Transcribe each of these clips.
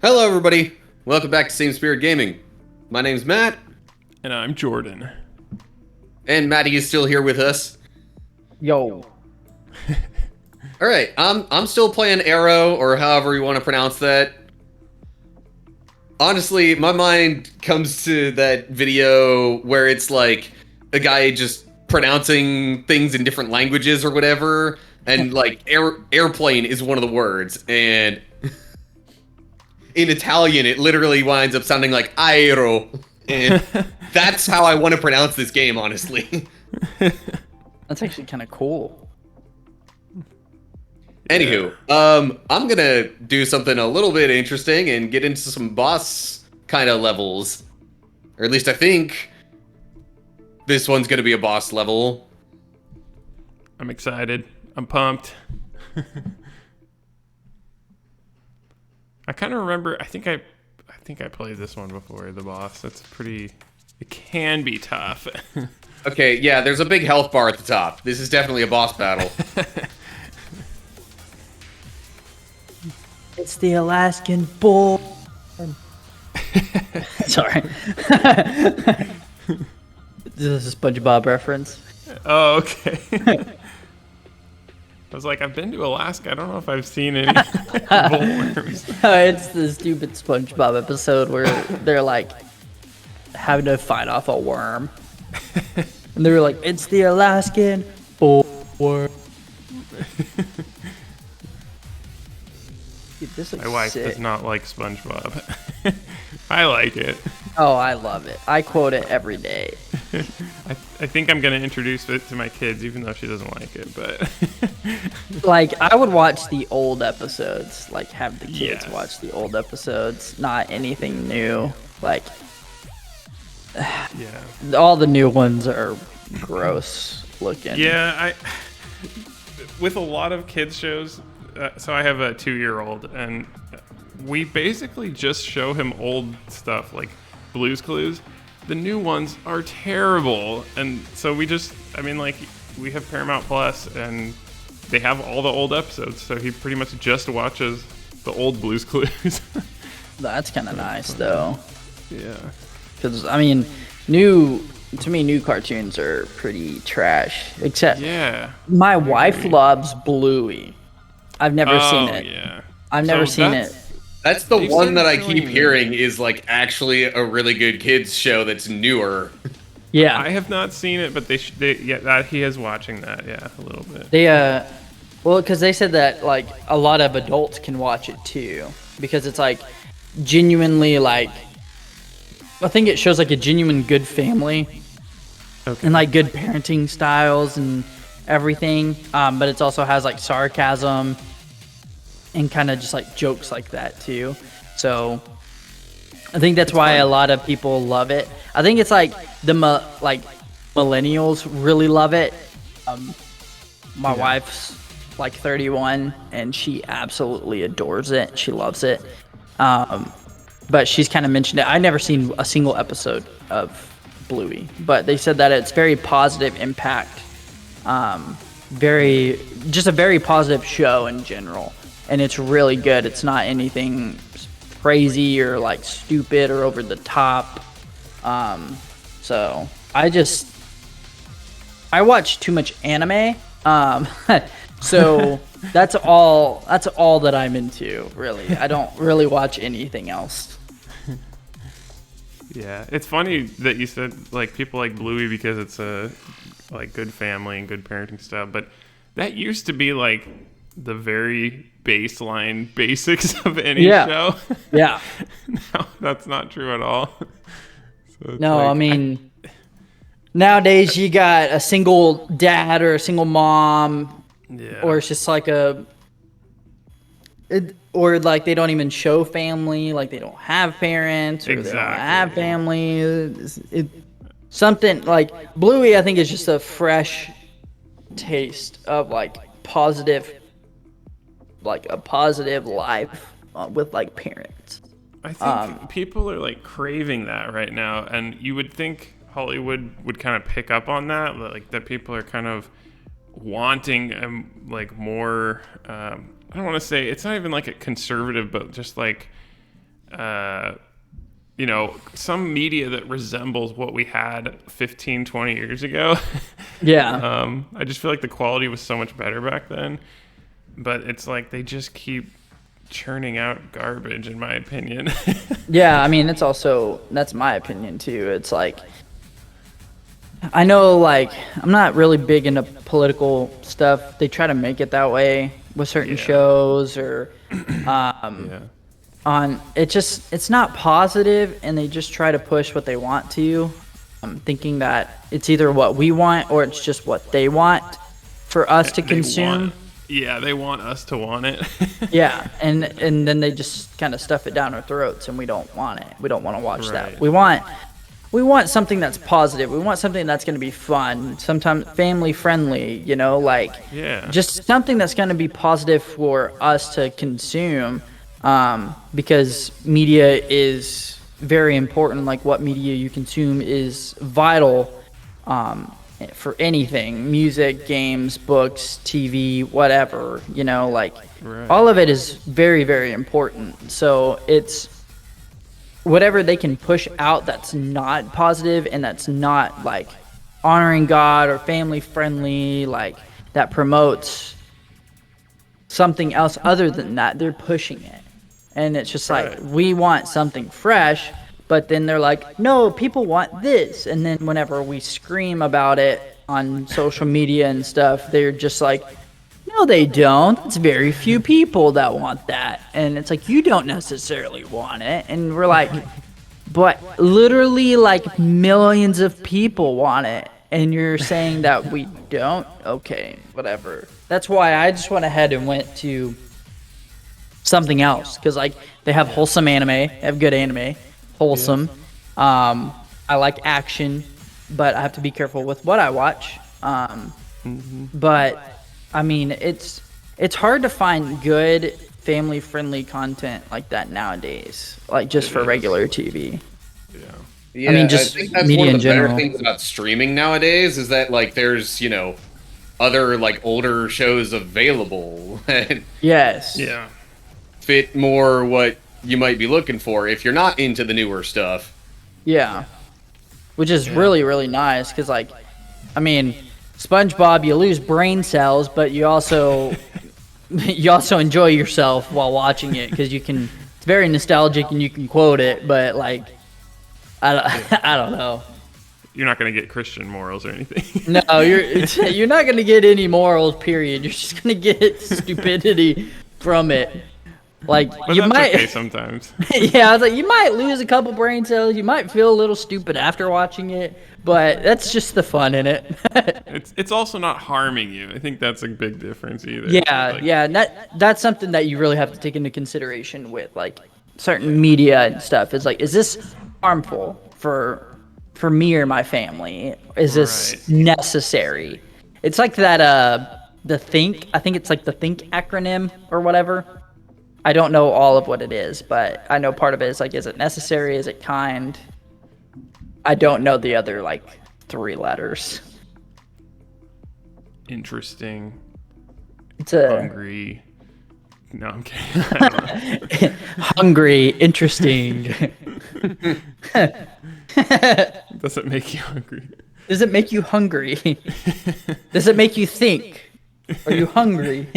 Hello, everybody. Welcome back to Same Spirit Gaming. My name's Matt, And I'm Jordan. and Matty is still here with us. Yo, All right, I'm still playing aaero, or however you want to pronounce that. Honestly, my mind comes to that video where it's like a guy just pronouncing things in different languages or whatever, and like airplane is one of the words, and in Italian it literally winds up sounding like aaero, and that's how I want to pronounce this game, honestly. that's actually kind of cool. Anywho, I'm gonna do something a little bit interesting and get into some boss kind of levels. Or at least I think this one's gonna be a boss level. I'm excited. I'm pumped. I kind of remember. I think I played this one before. The boss. That's pretty. It can be tough. Okay, yeah, there's a big health bar at the top. This is definitely a boss battle. It's the Alaskan bull. Sorry. This is a SpongeBob reference. Oh, okay. I was like, I've been to Alaska. I don't know if I've seen any bullworms. It's the stupid SpongeBob episode where they're like having to fight off a worm. And they were like, it's the Alaskan bullworm. Dude, this looks My wife sick. does not like SpongeBob. I like it. Oh, I love it. I quote it every day. I think I'm gonna introduce it to my kids, even though she doesn't like it. But Like, I would watch the old episodes. Like, have the kids Yes. watch the old episodes, not anything new. Like, yeah. all the new ones are gross looking. Yeah, with a lot of kids shows. So I have a 2-year-old, and we basically just show him old stuff like Blue's Clues. The new ones are terrible, and so we have Paramount Plus, and they have all the old episodes. So he pretty much just watches the old Blue's Clues. That's kind of nice, though. Yeah. Because, I mean, new cartoons are pretty trash. Except, Yeah. my wife loves Bluey. I've never seen it. Yeah. I've never So seen it. That's the They've one that I started keep showing hearing is like actually a really good kids show that's newer. Yeah. I have not seen it, but he is watching that. Yeah, a little bit. They well, because they said that like a lot of adults can watch it too, because it's like genuinely like, I think it shows like a genuine good family Okay. and like good parenting styles and everything. But it also has like sarcasm and kind of just like jokes like that too. So I think that's why a lot of people love it. I think it's like millennials really love it. My wife's like 31 and she absolutely adores it. She loves it. But she's kind of mentioned it. I never seen a single episode of Bluey, but they said that it's very positive impact. Just a very positive show in general. And it's really good. It's not anything crazy or like stupid or over the top. So I watch too much anime. So that's all that I'm into, really. I don't really watch anything else. Yeah, it's funny that you said like people like Bluey because it's a like good family and good parenting stuff, but that used to be like the very baseline basics of any show. Yeah. No, that's not true at all. So it's No, like, I mean, nowadays you got a single dad or a single mom, yeah. or it's just like or like they don't even show family, like they don't have parents, or they don't have family. Something like Bluey, I think, is just a fresh taste of like a positive life with like parents. I think people are like craving that right now, and you would think Hollywood would kind of pick up on that, like that people are kind of wanting like more. I don't want to say it's not even like a conservative, but just like some media that resembles what we had 15, 20 years ago. Yeah. I just feel like the quality was so much better back then. But it's like they just keep churning out garbage, in my opinion. Yeah, I mean, that's my opinion too. It's like, I know, like, I'm not really big into political stuff. They try to make it that way with certain shows or Yeah. it's not positive, and they just try to push what they want to, thinking that it's either what we want or it's just what they want for us to consume. They want us to want it. Yeah, and then they just kind of stuff it down our throats, and we don't want it. We don't want to watch that. Right. We want something that's positive. We want something that's going to be fun, sometimes family friendly, just something that's going to be positive for us to consume, because media is very important. Like, what media you consume is vital, for anything: music, games, books, TV, whatever, Right. all of it is very, very important. So it's whatever they can push out that's not positive and that's not like honoring God or family friendly, like that promotes something else other than that, they're pushing it. And it's just like, we want something fresh, but then they're like, no, people want this. And then whenever we scream about it on social media and stuff, they're just like, no, they don't. It's very few people that want that. And it's like, you don't necessarily want it. And we're like, but literally like millions of people want it. And you're saying that we don't? Okay, whatever. That's why I just went ahead and went to something else. Because like, they have wholesome anime. They have good anime. Wholesome. I like action, but I have to be careful with what I watch. But I mean, it's hard to find good family-friendly content like that nowadays, like just for regular TV. Yeah, I mean, just I think that's media one of in the better general. things about streaming nowadays is that like there's other like older shows available and Yes. Yeah. fit more what you might be looking for if you're not into the newer stuff. Yeah. Which is really, really nice because, like, I mean, SpongeBob, you lose brain cells, but you also enjoy yourself while watching it because it's very nostalgic and you can quote it, but like, I don't know. You're not going to get Christian morals or anything. No, you're not gonna get any morals. Period. You're just gonna get stupidity from it. Like, But you that's might. okay sometimes. Yeah, I was like, you might lose a couple brain cells. You might feel a little stupid after watching it, but that's just the fun in it. It's also not harming you. I think that's a big difference either. Yeah, Like, yeah, and that's something that you really have to take into consideration with like certain media and stuff. Is like, is this harmful for me or my family? Is this necessary? It's like that I think it's like the think acronym or whatever. I don't know all of what it is, but I know part of it is like, is it necessary? Is it kind? I don't know the other like 3 letters. Interesting. It's a Hungry. No, I'm kidding. I don't know. hungry, interesting. Does it make you hungry? Does it make you hungry? Does it make you think? Are you hungry?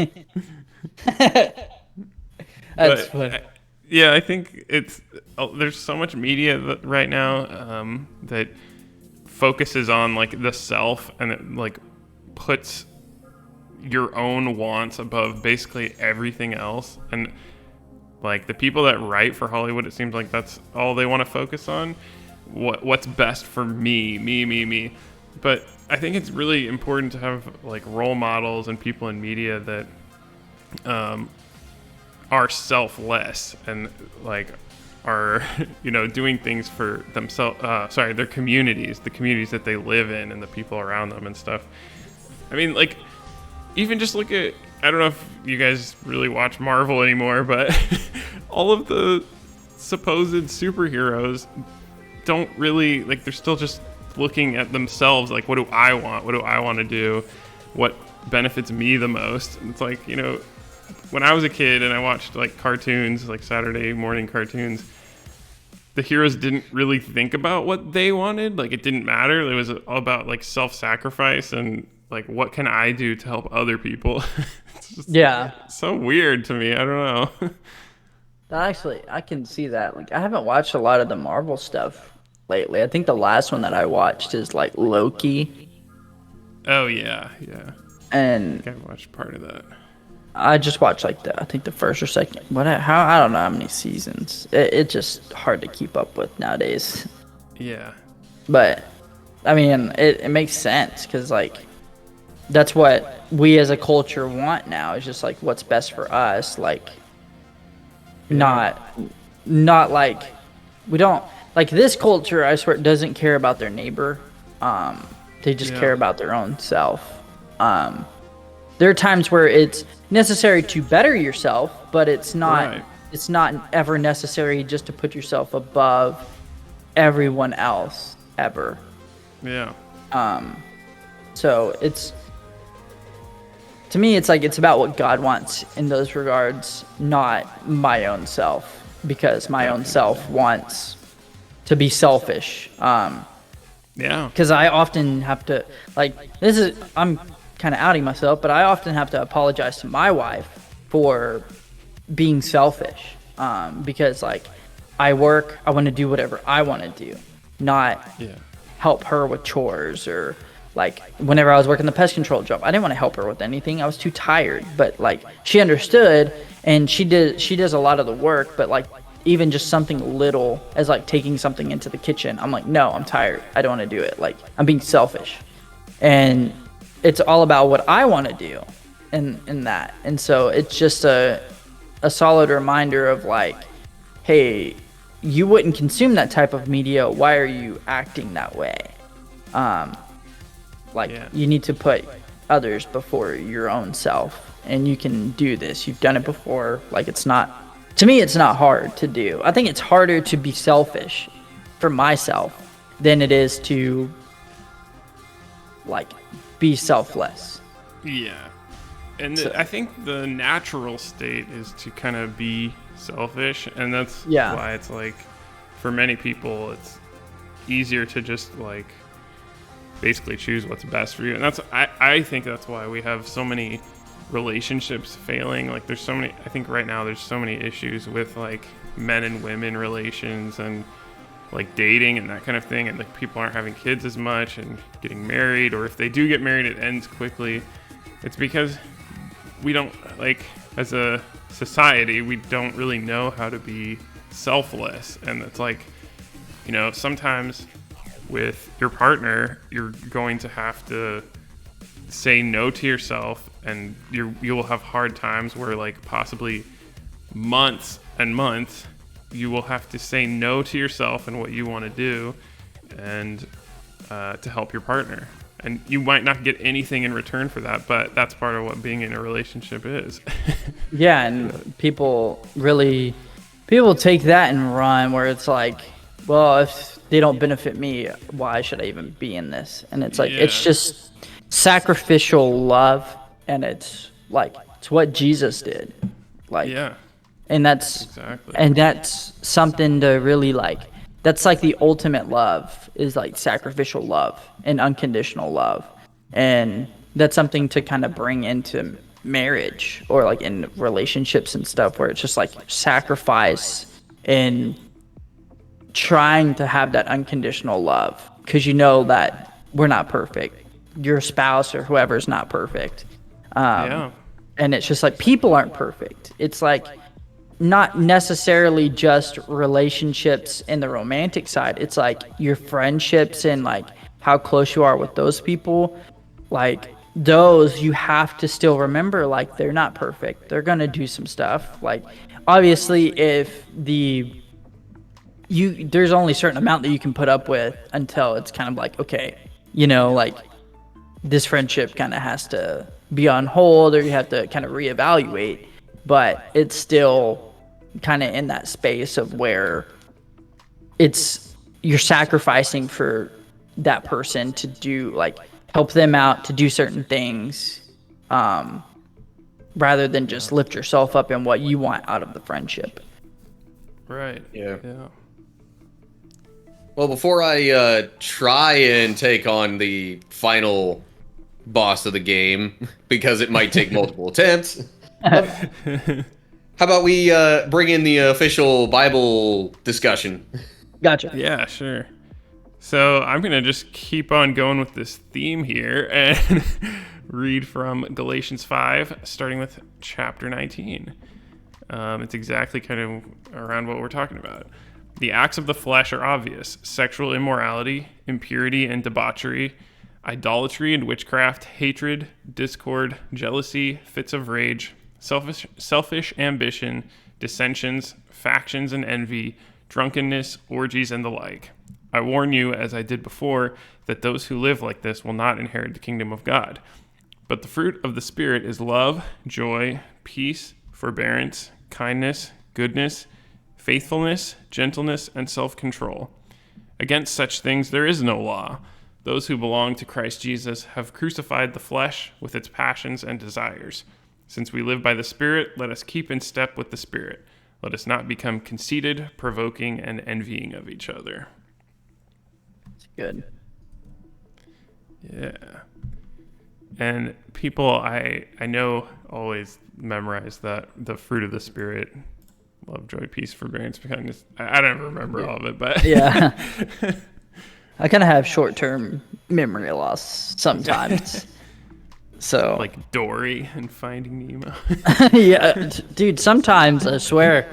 That's funny. Yeah, I think there's so much media right now that focuses on like the self, and it like puts your own wants above basically everything else. And like the people that write for Hollywood, it seems like that's all they want to focus on. What's best for me. But I think it's really important to have like role models and people in media that are selfless and like are doing things for themselves, their communities, the communities that they live in, and the people around them and stuff. I mean, like, even just look at, I don't know if you guys really watch Marvel anymore, but all of the supposed superheroes don't really, like, they're still just looking at themselves, like, what do I want to do, what benefits me the most. And it's like, when I was a kid and I watched like cartoons, like Saturday morning cartoons, the heroes didn't really think about what they wanted. Like, it didn't matter. It was all about like self-sacrifice and like, what can I do to help other people? It's just so weird to me. I don't know. Actually, I can see that. Like, I haven't watched a lot of the Marvel stuff lately. I think the last one that I watched is like Loki, Oh yeah. and I watched part of that. I just watched like I think the first or second. I don't know how many seasons. It's just hard to keep up with nowadays. Yeah. But I mean, it makes sense because like that's what we as a culture want now. Is just like what's best for us. Like not like we don't like this culture. I swear doesn't care about their neighbor. They just care about their own self. There are times where it's necessary to better yourself, but it's not. Right. It's not ever necessary just to put yourself above everyone else ever. Yeah. So to me, it's like it's about what God wants in those regards, not my own self, because my own self wants to be selfish. Yeah. Because I often have to, like, I'm kind of outing myself, but I often have to apologize to my wife for being selfish. Because, like, I work, I want to do whatever I want to do, not help her with chores or, like, whenever I was working the pest control job, I didn't want to help her with anything. I was too tired. But, like, she understood, and she does a lot of the work, but, like, even just something little as like taking something into the kitchen, I'm like, no, I'm tired, I don't want to do it. Like, I'm being selfish, and it's all about what I want to do in that. And so it's just a solid reminder of like, hey, you wouldn't consume that type of media, why are you acting that way? You need to put others before your own self, and you can do this, you've done it before. Like, it's not, to me, it's not hard to do. I think it's harder to be selfish for myself than it is to, like, be selfless. Yeah. And I think the natural state is to kind of be selfish. And that's why it's like, for many people, it's easier to just, like, basically choose what's best for you. And that's, I think that's why we have so many relationships failing. Like, there's so many, I think right now there's so many issues with like men and women relations and like dating and that kind of thing, and like people aren't having kids as much and getting married, or if they do get married it ends quickly. It's because we don't, like, as a society, we don't really know how to be selfless. And it's like, you know, sometimes with your partner you're going to have to say no to yourself, and you will have hard times where, like, possibly months and months you will have to say no to yourself and what you want to do, and to help your partner, and you might not get anything in return for that, but that's part of what being in a relationship is. Yeah, and people take that and run, where it's like, well, if they don't benefit me, why should I even be in this? And it's like, it's just sacrificial love, and it's like, it's what Jesus did. Like, and that's something to really, like, that's like the ultimate love, is like sacrificial love and unconditional love. And that's something to kind of bring into marriage or like in relationships and stuff, where it's just like sacrifice and trying to have that unconditional love, because you know that we're not perfect. Your spouse or whoever is not perfect. And it's just like, people aren't perfect. It's like, not necessarily just relationships in the romantic side. It's like your friendships and like how close you are with those people. Like, those, you have to still remember, like, they're not perfect. They're gonna do some stuff. Like, obviously, if there's only a certain amount that you can put up with until it's kind of like, okay, you know, like, this friendship kind of has to be on hold, or you have to kind of reevaluate. But it's still kind of in that space of where you're sacrificing for that person to do, like, help them out to do certain things, rather than just lift yourself up in what you want out of the friendship. Right. Yeah. Well, before I try and take on the final boss of the game, because it might take multiple attempts, how about we bring in the official Bible discussion? Gotcha. Yeah, sure. So I'm going to just keep on going with this theme here and read from Galatians 5, starting with chapter 19. It's exactly kind of around what we're talking about. The acts of the flesh are obvious: sexual immorality, impurity and debauchery, idolatry and witchcraft, hatred, discord, jealousy, fits of rage, selfish ambition, dissensions, factions and envy, drunkenness, orgies, and the like. I warn you, as I did before, that those who live like this will not inherit the kingdom of God. But the fruit of the Spirit is love, joy, peace, forbearance, kindness, goodness, faithfulness, gentleness, and self-control. Against such things there is no law. Those who belong to Christ Jesus have crucified the flesh with its passions and desires. Since we live by the Spirit, let us keep in step with the Spirit. Let us not become conceited, provoking, and envying of each other. Good. Yeah. And people I know always memorize that the fruit of the Spirit: love, joy, peace, forbearance, kindness. I don't remember all of it, but Yeah. I kind of have short-term memory loss sometimes. So like Dory and Finding Nemo. yeah, dude, sometimes I swear.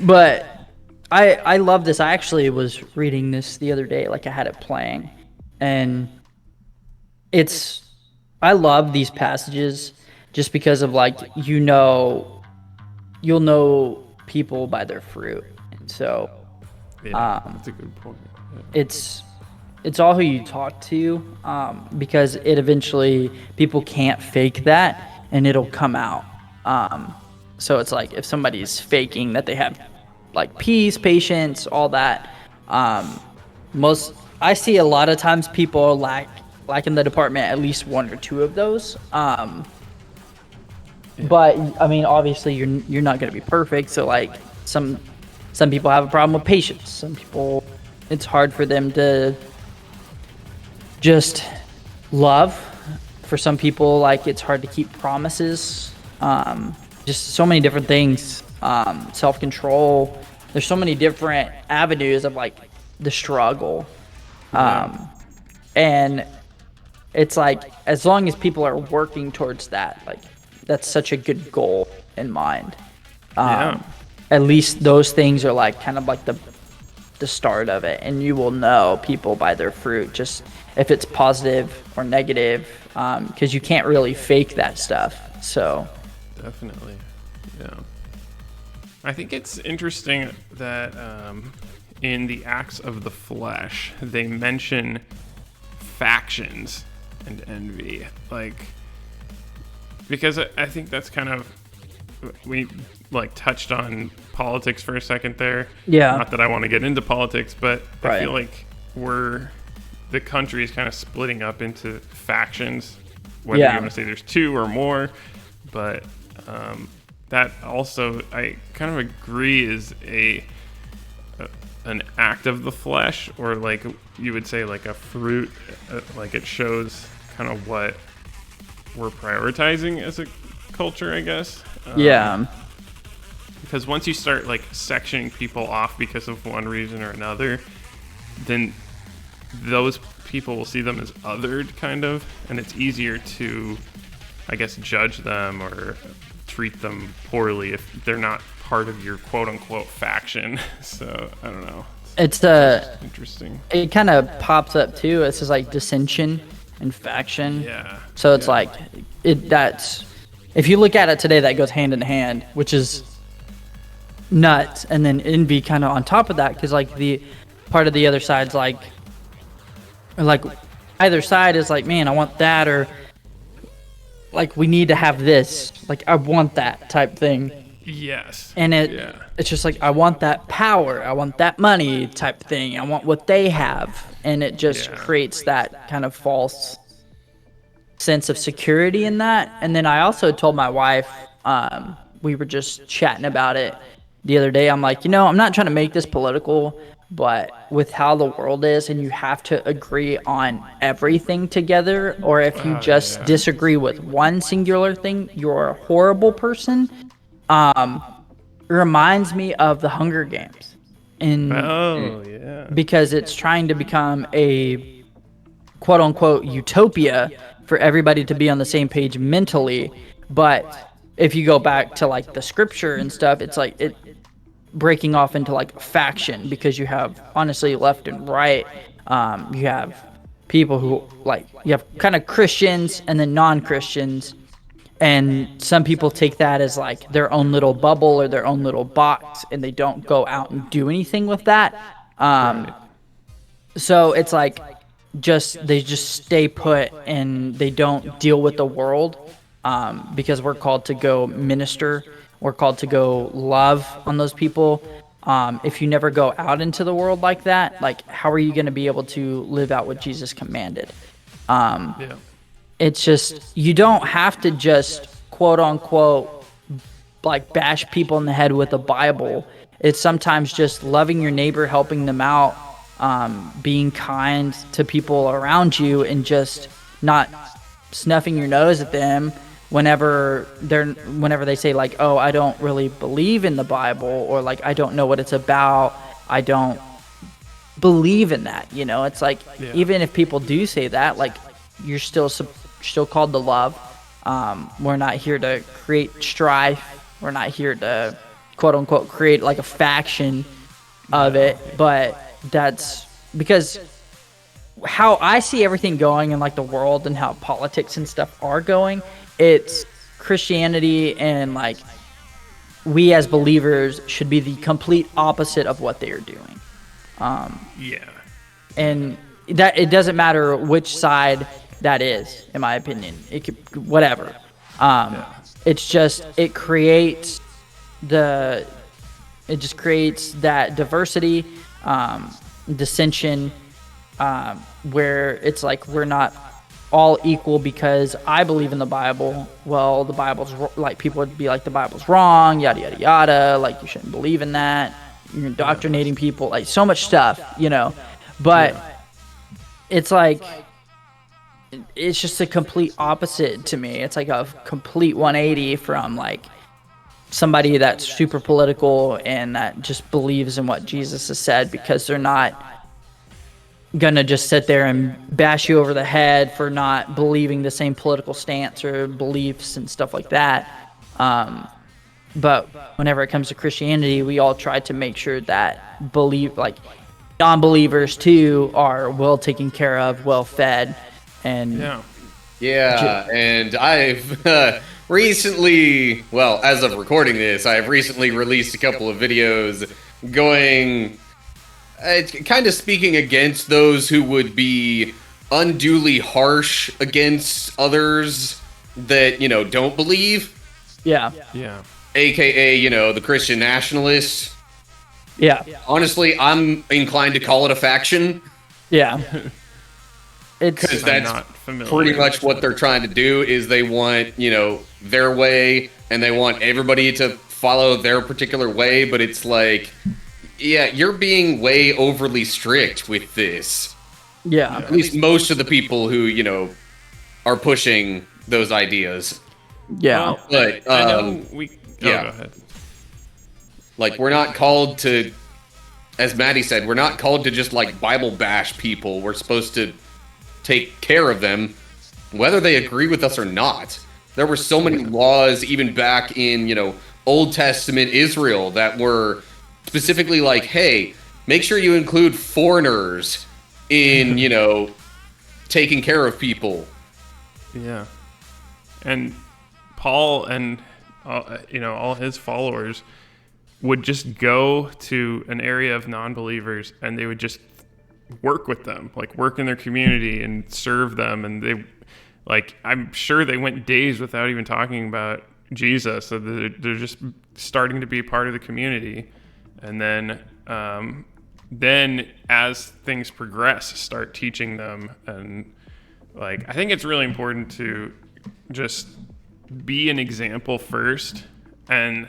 But I love this. I actually was reading this the other day, like I had it playing, and I love these passages just because of like you'll know people by their fruit. And so Yeah, that's a good point. Yeah. it's all who you talk to, because it eventually people can't fake that and it'll come out. So it's like if somebody's faking that they have like peace, patience, all that, I see a lot of times people lack in the department at least one or two of those. But I mean, obviously you're not going to be perfect. So like some people have a problem with patience. Some people, it's hard for them to just love. For some people, like it's hard to keep promises. Just so many different things. Self-control. There's so many different avenues of like the struggle. And it's like, as long as people are working towards that, like that's such a good goal in mind. At least those things are like kind of like the start of it, and you will know people by their fruit, just if it's positive or negative, because you can't really fake that stuff. So Definitely. Yeah. I think it's interesting that in the acts of the flesh, they mention factions and envy. Like, because I think that's kind of, we like touched on politics for a second there. Yeah. Not that I want to get into politics, but Right. I feel like the country is kind of splitting up into factions, whether Yeah. you want to say there's two or more, but that also, I kind of agree, is an act of the flesh, or like you would say like a fruit, like it shows kind of what we're prioritizing as a culture, I guess. yeah, Because once you start like sectioning people off because of one reason or another, then those people will see them as othered, kind of, and it's easier to, I guess, judge them or treat them poorly if they're not part of your quote-unquote faction. So I don't know. it's Interesting. it kind of pops up too. It's just like dissension and faction. Yeah. So it's Yeah. like that's, if you look at it today, that goes hand in hand, which is nuts. And then envy kind of on top of that, because like the part of the other side's like either side is like, man, I want that, or like we need to have this, like I want that type thing. Yes. And Yeah. it's just like, I want that power, I want that money type thing, I want what they have, and it just Yeah. creates that kind of false sense of security in that. And then I also told my wife, we were just chatting about it the other day. I'm like, I'm not trying to make this political, But with how the world is, and you have to agree on everything together, or if you just disagree with one singular thing, you're a horrible person. It reminds me of the Hunger Games, Oh, yeah. because it's trying to become a quote unquote utopia for everybody to be on the same page mentally. But if you go back to like the scripture and stuff, it's like it breaking off into like faction, because you have honestly left and right. You have people who like, you have kind of Christians and then non-Christians, and some people take that as like their own little bubble or their own little box, and they don't go out and do anything with that. So it's like they just stay put and they don't deal with the world, because we're called to go minister. We're called to go love on those people. If you never go out into the world like that, like how are you going to be able to live out what Jesus commanded? Yeah. It's just, you don't have to just quote unquote like bash people in the head with a Bible. It's sometimes just loving your neighbor, helping them out, being kind to people around you, and just not snuffing your nose at them whenever they say like, oh, I don't really believe in the Bible, or like I don't know what it's about, I don't believe in that. It's like, even if people do say that, like, you're still called to love. We're not here to create strife. We're not here to quote unquote create like a faction of it. But that's because how I see everything going in like the world, and how politics and stuff are going, it's Christianity, and like we as believers should be the complete opposite of what they are doing. And that it doesn't matter which side that is, in my opinion. It could whatever. It's just it just creates that diversity, dissension, where it's like we're not all equal because I believe in the Bible. Well, the Bible's like, people would be like, the Bible's wrong, yada yada yada. Like, you shouldn't believe in that. You're indoctrinating people. Like, so much stuff, But it's like, it's just a complete opposite to me. It's like a complete 180 from like somebody that's super political and that just believes in what Jesus has said, because they're not gonna just sit there and bash you over the head for not believing the same political stance or beliefs and stuff like that. But whenever it comes to Christianity, we all try to make sure that non-believers too are well taken care of, well fed, and and I've recently, well, as of recording this, I've recently released a couple of videos going, kind of speaking against those who would be unduly harsh against others that, don't believe. Yeah. AKA, the Christian nationalists. Yeah. Honestly, I'm inclined to call it a faction. Yeah. Because that's pretty much what they're trying to do, is they want, their way, and they want everybody to follow their particular way, but it's like, yeah, you're being way overly strict with this. Yeah. At least most of the people who, are pushing those ideas. Yeah. Well, but, I know go ahead. Like, we're not called to, as Maddie said, we're not called to just, like, Bible bash people. We're supposed to take care of them, whether they agree with us or not. There were so many laws, even back in, Old Testament Israel, that were specifically like, hey, make sure you include foreigners in, taking care of people. Yeah. And Paul and, all his followers would just go to an area of non-believers, and they would just work with them, like work in their community and serve them. And they, like, I'm sure they went days without even talking about Jesus. So they're just starting to be part of the community. And then as things progress, start teaching them. And like, I think it's really important to just be an example first. And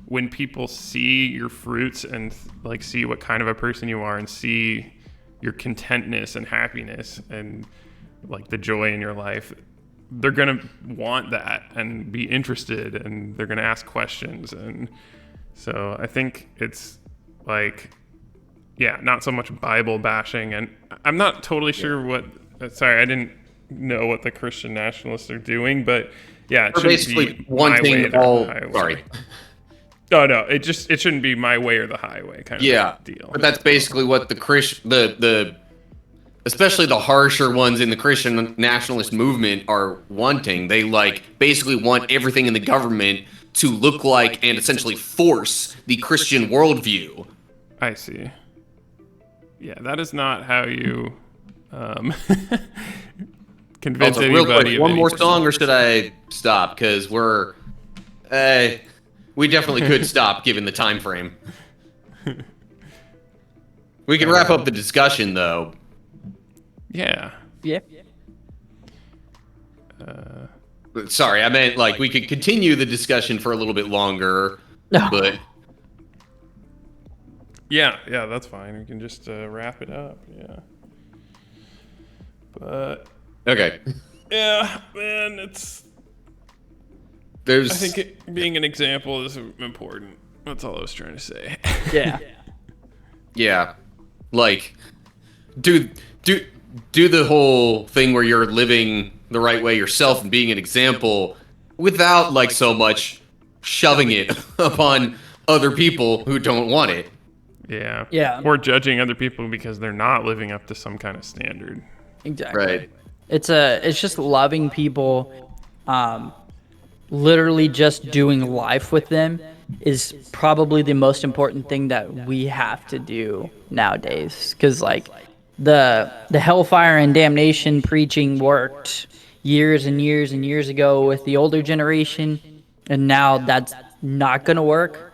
when people see your fruits and like see what kind of a person you are and see your contentness and happiness and like the joy in your life, they're going to want that and be interested, and they're going to ask questions. And so I think it's like, yeah, not so much Bible bashing. And I'm not totally sure what, sorry, I didn't know what the Christian nationalists are doing, but yeah, it shouldn't basically be wanting all. Sorry. No, it shouldn't be my way or the highway kind of deal. But that's basically what the especially the harsher ones in the Christian nationalist movement are wanting. They like basically want everything in the government to look like and essentially force the Christian worldview. I see. Yeah, that is not how you convince Also, anybody. real quick, of one more anything. song, or should I stop? Because we definitely could stop given the time frame. We can wrap up the discussion though. Yeah. Yeah. Sorry, I meant like we could continue the discussion for a little bit longer, but Yeah, that's fine. We can just wrap it up. Yeah. But okay. yeah, man, I think being an example is important. That's all I was trying to say. Yeah. Yeah, like do the whole thing where you're living the right way yourself and being an example without like so much shoving it upon other people who don't want it. Yeah. Yeah. Or judging other people because they're not living up to some kind of standard. Exactly. Right. It's just loving people, literally just doing life with them is probably the most important thing that we have to do nowadays. Because like the hellfire and damnation preaching worked years and years and years ago with the older generation, and now that's not gonna work.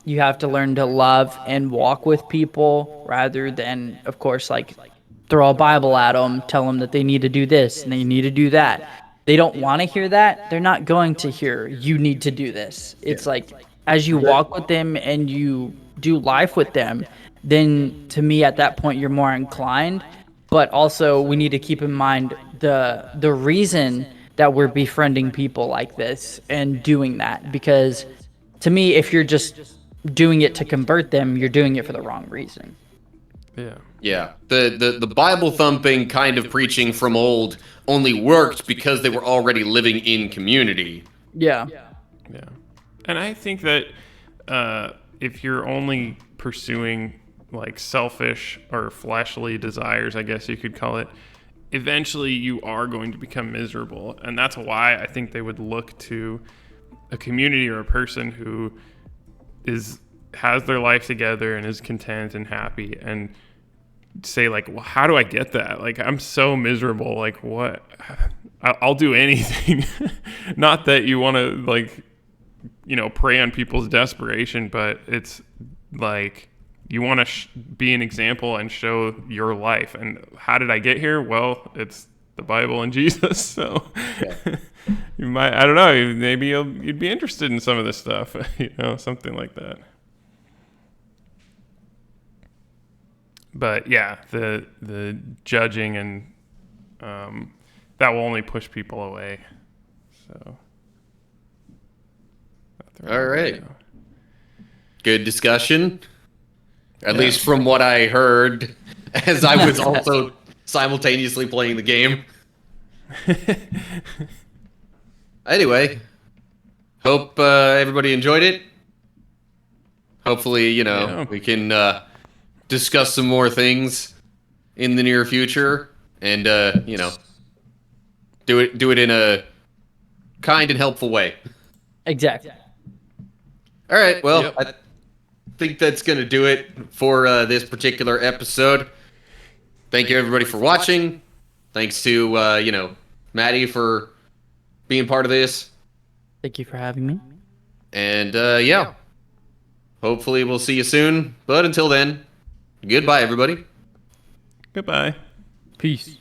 You have to learn to love and walk with people rather than, of course, like throw a Bible at them, tell them that they need to do this and they need to do that. They don't want to hear that. They're not going to hear, you need to do this. It's like, as you walk with them and you do life with them, then to me at that point, you're more inclined. But also we need to keep in mind the reason that we're befriending people like this and doing that. Because to me, if you're just doing it to convert them, you're doing it for the wrong reason. Yeah. Yeah, the Bible thumping kind of preaching from old only worked because they were already living in community. Yeah. Yeah. And I think that if you're only pursuing like selfish or fleshly desires, I guess you could call it, eventually you are going to become miserable. And that's why I think they would look to a community or a person who has their life together and is content and happy, and say like, well, how do I get that? Like, I'm so miserable. Like, what? I'll do anything. Not that you want to like, prey on people's desperation, but it's like you want to be an example and show your life. And how did I get here? Well, it's the Bible and Jesus. So you might, I don't know, maybe you'd be interested in some of this stuff, something like that. But yeah, the judging and that will only push people away. So. All right. Good discussion. At least from what I heard, as I was also simultaneously playing the game. Anyway, hope everybody enjoyed it. Hopefully, we can discuss some more things in the near future, and do it in a kind and helpful way. Exactly. All right. Well, I think that's going to do it for this particular episode. Thank you, everybody, for watching. Thanks to, Maddie for being part of this. Thank you for having me. And, hopefully we'll see you soon. But until then, goodbye, everybody. Goodbye. Peace.